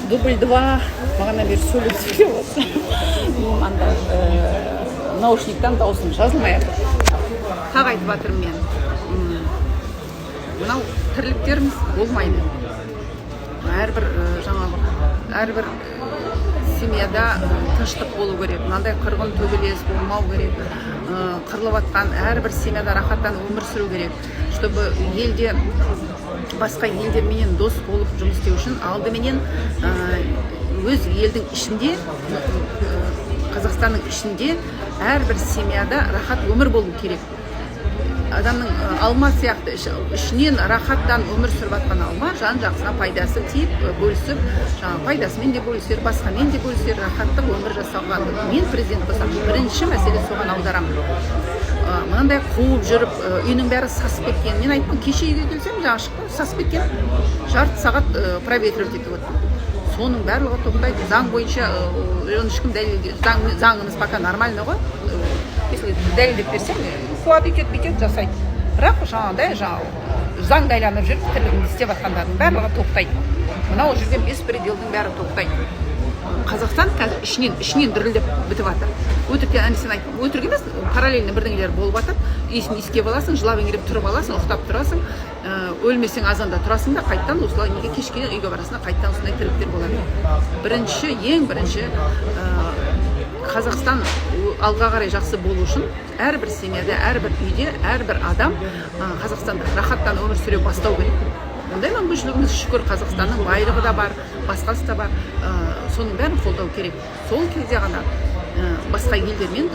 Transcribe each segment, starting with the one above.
дубль 2 бағана бері сөйлеп осы. Анда наушниктан даусым жазылмай жатыр. Тағы айтып жатырмын мен. Мынау тірліктеріміз болмайды. Әрбір семьяда тыныштық болу керек. Мынандай қырғын төбелес болмау керек. Қырылып жатқан әрбір семьяда рахаттан өмір сүру керек. Чтобы елде басқа елдерменен дос болып жұмыс істеу үшін алдыменен өз елдің ішінде, Қазақстанның ішінде әрбір семьяда рахат өмір болу керек. Адамның алма сияқты ішінен рахаттан өмір сүріп жатқан алма жан жақсына пайдасы тиіп, бөлісіп, пайдасымен де бөлісер, басқамен де бөлісер, рахаттық өмір жасауға. Мен президент болсам, бірінші мәселе соған аударамын. Мынандай қуып жүріп, үйінің бәрі сасып кеткен. Мен айттым, кеше үйге келсем, жаңа шықтым, сасып кеткен. Жарты сағат проветривать етіп отыр. Соның барлығы тоқтайды. Заң бойынша ешкім заңымыз пока нормально ғой. Если дәлелдеп берсең, қуат бүйтеді жасайды. Бірақ жаңағыдай заңды айланып жүріп, тірлігін істеп жатқандардың барлығы тоқтайды. Мынау жүрген беспределдің бәрі тоқтайды. Қазақстан қазір ішінен дірілдеп бітіп жатыр. Өтіріктен әнесін айттым. Өтірік емес, параллельно бірдеңелер болып жатыр. Есін иіскеп аласың, жылап еңіреп тұрып аласың, ұйықтап тұрасың. Өлмесең азанда тұрасың да қайттан осылай неге кешке үйге барасың, қайттан осындай тірліктер болады. Ең бірінші Қазақстан алға қарай жақсы болу үшін әрбір семьяда, әрбір үйде, әрбір адам Қазақстанда рахаттан өмір сүре бастау керек. Ондай мүмкіншілігіміз шүкір, Қазақстанның байлығы да бар, басқасы да бар. Соның бәрін қолдау керек. Сол кезде ғана басқа елдермен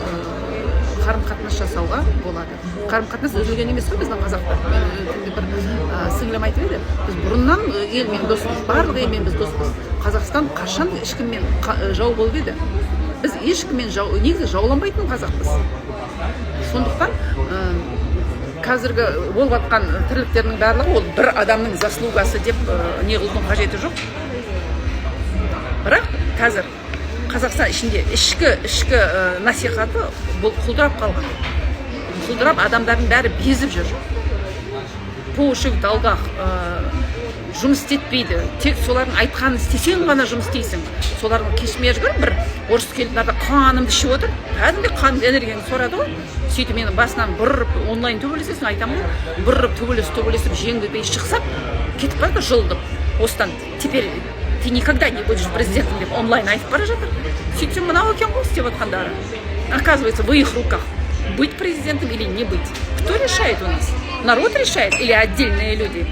қарым-қатынас жасауға болады. Қарым-қатынас үзілген емес қой біздің қазақтар. Бір сіңлім айтып еді, біз бұрыннан елмен доспыз, барлық елмен біз доспыз. Қазақстан қашан ешкіммен жау болып еді? Біз ешкіммен негізі жауланбайтын қазақпыз. Сондықтан қазіргі болып жатқан тірліктерінің барлығы ол бір адамның заслугасы деп не қылудың қажеті жоқ. Бірақ қазір Қазақстан ішінде ішкі насихаты бұл құлдырап қалған. Құлдырап адамдардың бәрі безіп жүр. Поушек далдақ жұмыс істетпейді. Тек солардың айтқанын істесең ғана жұмыс істейсің. Солардың кешмей жүрген бір орыс келінлерді қанымды ішіп отыр. Кәдімгі қан энергияны сорады ғой. Сөйтіп мені басынан бұрып онлайн төбелесесің, айтамын ғой. Бұрып төбелесіп жеңбей шықсақ, кетіп барды жылдып. Осыдан теперь ты никогда не будешь президентом деп онлайн айтып бара жатыр. Сөйтсем мынау екен ғой істеп отқандары. Оказывается, в их руках быть президентом или не быть. Кто решает у нас? Народ решает или отдельные люди?